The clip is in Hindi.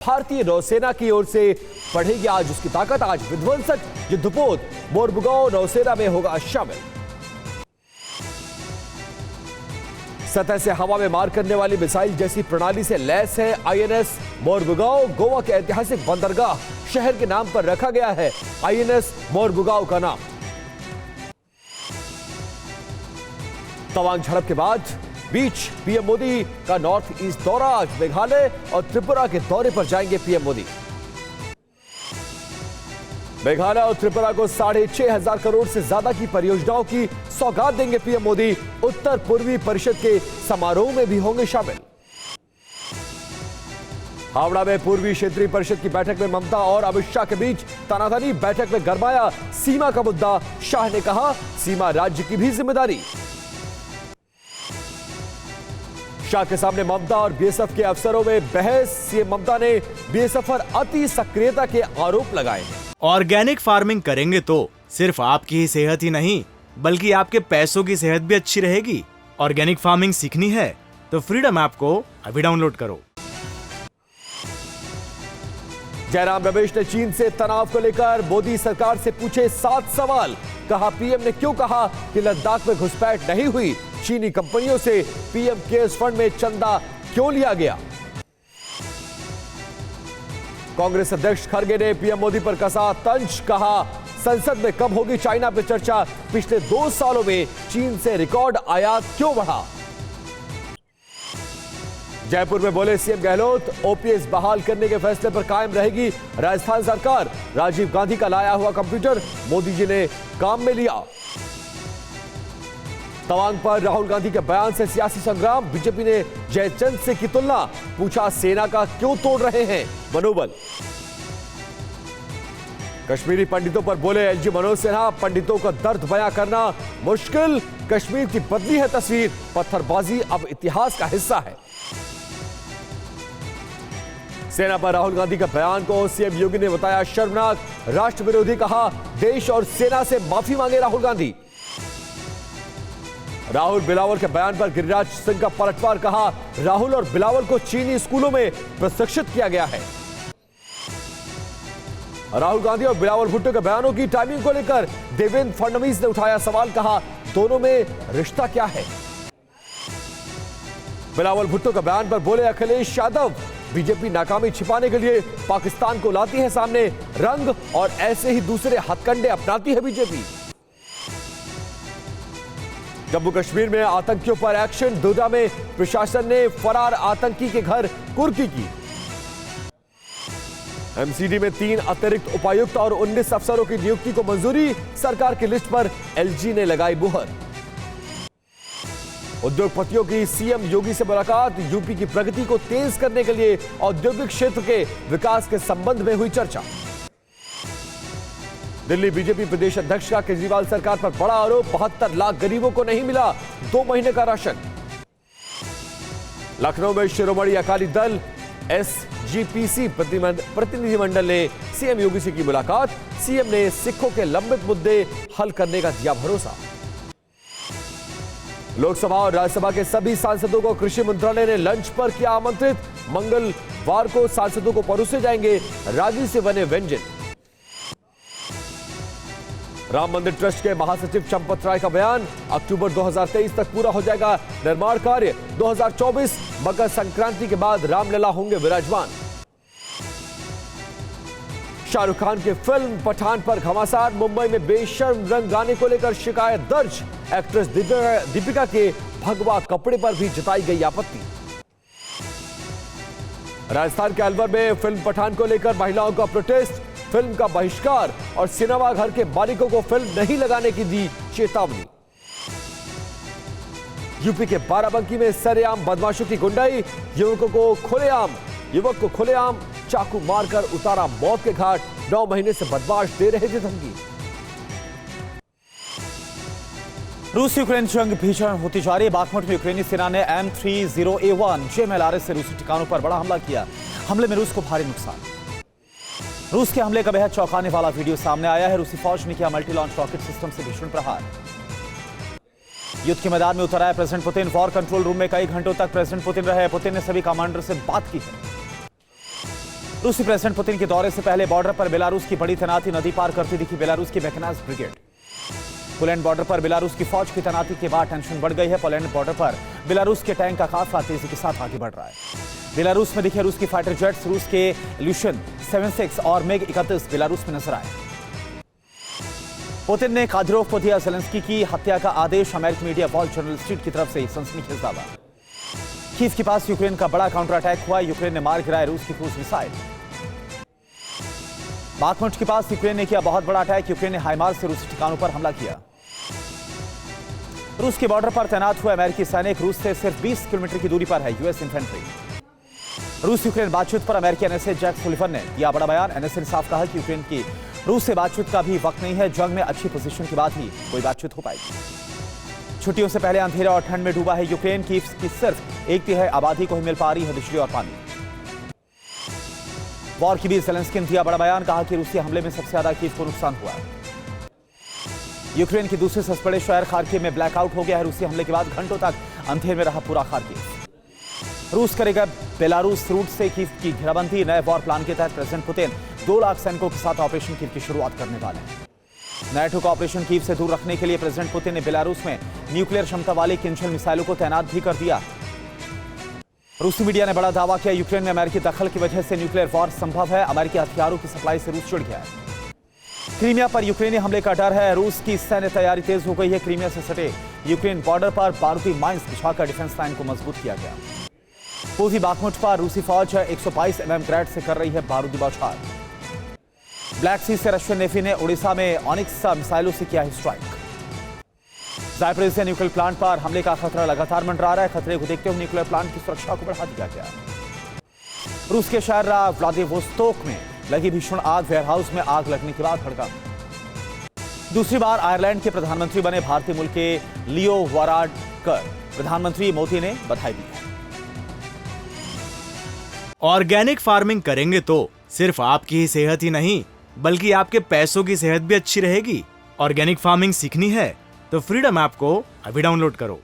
भारतीय नौसेना की ओर से बढ़ेगी आज उसकी ताकत। आज विध्वंसक युद्धपोत मोरमुगांव नौसेना में होगा शामिल। सतह से हवा में मार करने वाली मिसाइल जैसी प्रणाली से लैस है आईएनएस मोरमुगांव। गोवा के ऐतिहासिक बंदरगाह शहर के नाम पर रखा गया है आईएनएस मोरमुगांव का नाम। तवांग झड़प के बाद बीच पीएम मोदी का नॉर्थ ईस्ट दौरा। आज मेघालय और त्रिपुरा के दौरे पर जाएंगे पीएम मोदी। मेघालय और त्रिपुरा को 6,500 करोड़ से ज्यादा की परियोजनाओं की सौगात देंगे पीएम मोदी। उत्तर पूर्वी परिषद के समारोह में भी होंगे शामिल। हावड़ा में पूर्वी क्षेत्रीय परिषद की बैठक में ममता और अमित शाह के बीच तनातनी। बैठक में गरमाया सीमा का मुद्दा। शाह ने कहा सीमा राज्य की भी जिम्मेदारी। शाह के सामने ममता और बीएसएफ के अफसरों में बहस। सीएम ममता ने बीएसएफ पर अति सक्रियता के आरोप लगाए। ऑर्गेनिक फार्मिंग करेंगे तो सिर्फ आपकी ही सेहत ही नहीं बल्कि आपके पैसों की सेहत भी अच्छी रहेगी। ऑर्गेनिक फार्मिंग सीखनी है तो फ्रीडम ऐप को अभी डाउनलोड करो। जयराम रमेश ने चीन से तनाव को लेकर मोदी सरकार से पूछे 7 सवाल। कहा पीएम ने क्यों कहा कि लद्दाख में घुसपैठ नहीं हुई। चीनी कंपनियों से पीएम केयर्स फंड में चंदा क्यों लिया गया। कांग्रेस अध्यक्ष खड़गे ने पीएम मोदी पर कसा तंज। कहा संसद में कब होगी चाइना पर चर्चा। पिछले 2 सालों में चीन से रिकॉर्ड आयात क्यों बढ़ा। जयपुर में बोले सीएम गहलोत ओपीएस बहाल करने के फैसले पर कायम रहेगी राजस्थान सरकार। राजीव गांधी का लाया हुआ कंप्यूटर मोदी जी ने काम में लिया। तवांग पर राहुल गांधी के बयान से सियासी संग्राम। बीजेपी ने जयचंद से की तुलना। पूछा सेना का क्यों तोड़ रहे हैं मनोबल। कश्मीरी पंडितों पर बोले एलजी मनोज सिन्हा। पंडितों का दर्द बयां करना मुश्किल। कश्मीर की बदली है तस्वीर। पत्थरबाजी अब इतिहास का हिस्सा है। सेना पर राहुल गांधी का बयान को सीएम योगी ने बताया शर्मनाक, राष्ट्र विरोधी। कहा देश और सेना से माफी मांगे राहुल गांधी। राहुल बिलावल के बयान पर गिरिराज सिंह का पलटवार। कहा राहुल और बिलावल को चीनी स्कूलों में प्रशिक्षित किया गया है। राहुल गांधी और बिलावल भुट्टो के बयानों की टाइमिंग को लेकर देवेंद्र फडणवीस ने उठाया सवाल। कहा दोनों में रिश्ता क्या है। बिलावल भुट्टो के बयान पर बोले अखिलेश यादव बीजेपी नाकामी छिपाने के लिए पाकिस्तान को लाती है सामने रंग और ऐसे ही दूसरे हथकंडे अपनाती है बीजेपी। जम्मू कश्मीर में आतंकियों पर एक्शन। डोडा में प्रशासन ने फरार आतंकी के घर कुर्की की। एमसीडी में 3 अतिरिक्त उपायुक्त और 19 अफसरों की नियुक्ति को मंजूरी। सरकार की लिस्ट पर एलजी ने लगाई मुहर। उद्योगपतियों की सीएम योगी से मुलाकात। यूपी की प्रगति को तेज करने के लिए औद्योगिक क्षेत्र के विकास के संबंध में हुई चर्चा। दिल्ली बीजेपी प्रदेश अध्यक्ष का केजरीवाल सरकार पर बड़ा आरोप। 72 लाख गरीबों को नहीं मिला 2 महीने का राशन। लखनऊ में शिरोमणि अकाली दल एसजीपीसी प्रतिनिधिमंडल ने सीएम योगी से की मुलाकात। सीएम ने सिखों के लंबित मुद्दे हल करने का दिया भरोसा। लोकसभा और राज्यसभा के सभी सांसदों को कृषि मंत्रालय ने लंच पर किया आमंत्रित। मंगलवार को सांसदों को परोसे जाएंगे रागी से बने व्यंजन। राम मंदिर ट्रस्ट के महासचिव चंपत राय का बयान। अक्टूबर 2023 तक पूरा हो जाएगा निर्माण कार्य। 2024 मकर संक्रांति के बाद रामलला होंगे विराजमान। शाहरुख खान की फिल्म पठान पर घमासान। मुंबई में बेशर्म रंग गाने को लेकर शिकायत दर्ज। एक्ट्रेस दीपिका के भगवा कपड़े पर भी जताई गई आपत्ति। राजस्थान के अलवर में फिल्म पठान को लेकर महिलाओं का प्रोटेस्ट। फिल्म का बहिष्कार और सिनेमा घर के मालिकों को फिल्म नहीं लगाने की दी चेतावनी। यूपी के बाराबंकी में सरेआम बदमाशों की गुंडाई। युवक को खुलेआम चाकू मारकर उतारा मौत के घाट। 9 महीने से बदमाश दे रहे थे धमकी। रूस यूक्रेन जंग भीषण होती जा रही है। बाखमुट में यूक्रेनी सेना ने M30A1 JMLRS से रूसी ठिकानों पर बड़ा हमला किया। हमले में रूस को भारी नुकसान। रूस के हमले का बेहद चौंकाने वाला वीडियो सामने आया है। रूसी फौज ने किया मल्टी लॉन्च रॉकेट सिस्टम से भीषण प्रहार। युद्ध के मैदान में उतर आए president Putin. War control room में कई घंटों तक प्रेसिडेंट पुतिन रहे। पुतिन ने सभी कमांडर से बात की है। रूसी प्रेसिडेंट पुतिन के दौरे से पहले बॉर्डर पर बेलारूस की बड़ी तैनाती नदी पार करती दिखी बेलारूस की मैकेनाइज्ड ब्रिगेड। पोलैंड बॉर्डर पर बेलारूस की फौज की तैनाती के बाद टेंशन बढ़ गई है। पोलैंड बॉर्डर पर बेलारूस के टैंक का काफिला तेजी के साथ आगे बढ़ रहा है। बेलारूस में दिखे रूस की फाइटर जेट्स। रूस के इल्यूशन 76 और मिग 31 बेलारूस में नजर आए। पुतिन ने कादिरोव को दिया जेलेंस्की की हत्या का आदेश। अमेरिकी मीडिया वॉल जर्नल स्ट्रीट की तरफ से सनसनीखेज दावा। कीव के पास यूक्रेन का बड़ा काउंटर अटैक हुआ। यूक्रेन ने मार गिराए रूस की क्रूज मिसाइल। बाखमुट के पास यूक्रेन ने किया बहुत बड़ा अटैक। यूक्रेन ने हाइमार्स से रूसी ठिकानों पर हमला किया। रूस के बॉर्डर पर तैनात हुए अमेरिकी सैनिक। रूस से सिर्फ 20 किलोमीटर की दूरी पर है यूएस इन्फेंट्री। रूस यूक्रेन बातचीत पर अमेरिकी एनएसए जैक सुलिवन ने दिया बड़ा बयान। एनएसए ने साफ कहा कि यूक्रेन की रूस से बातचीत का भी वक्त नहीं है। जंग में अच्छी पोजीशन के बाद ही कोई बातचीत हो पाएगी। छुट्टियों से पहले अंधेरा और ठंड में डूबा है यूक्रेन। कीव की सिर्फ 1/3 आबादी को ही मिल पा रही है बिजली और पानी। वॉर की भी जेलेंस्की ने दिया बड़ा बयान। कहा कि रूसी हमले में सबसे ज्यादा कीव को नुकसान हुआ है। यूक्रेन की दूसरे सबसे बड़े शहर खार्किव में ब्लैकआउट हो गया है। रूसी हमले के बाद घंटों तक अंधेरे में रहा पूरा खार्किव। रूस करेगा बेलारूस रूट से कीव की घेराबंदी। नए वॉर प्लान के तहत प्रेसिडेंट पुतिन 2 लाख सैनिकों के साथ ऑपरेशन कीव की शुरुआत करने वाले हैं। नाटो का ऑपरेशन कीव से दूर रखने के लिए प्रेसिडेंट पुतिन ने बेलारूस में न्यूक्लियर क्षमता वाली किंजल मिसाइलों को तैनात भी कर दिया। रूसी मीडिया ने बड़ा दावा किया यूक्रेन में अमेरिकी दखल की वजह से न्यूक्लियर वॉर संभव है। अमेरिकी हथियारों की सप्लाई से रूस जुड़ गया है। क्रीमिया पर यूक्रेनी हमले का डर है। रूस की सैन्य तैयारी तेज हो गई है। क्रीमिया से सटे यूक्रेन बॉर्डर पर बारूदी माइंस बिछाकर डिफेंस लाइन को मजबूत किया गया। पूर्वी बाखमुट पर रूसी फौज 122 mm ग्रेड से कर रही है बारूदी बौछार। ब्लैक सी से रशियन नेवी ने उड़ीसा में ऑनिक्स मिसाइलों से किया है स्ट्राइक। ज़ायपरिज़िया न्यूक्लियर प्लांट पर हमले का खतरा लगातार मंडरा रहा है। खतरे को देखते हुए न्यूक्लियर प्लांट की सुरक्षा को बढ़ा दिया गया। रूस के शहर व्लादिवोस्तोक में लगी भीषण आग। वेयरहाउस में आग लगने के बाद हड़कंप। दूसरी बार आयरलैंड के प्रधानमंत्री बने भारतीय मूल के लियो वाराडकर। प्रधानमंत्री मोदी ने बधाई दी है। ऑर्गेनिक फार्मिंग करेंगे तो सिर्फ आपकी ही सेहत ही नहीं बल्कि आपके पैसों की सेहत भी अच्छी रहेगी। ऑर्गेनिक फार्मिंग सीखनी है तो फ्रीडम ऐप को अभी डाउनलोड करो।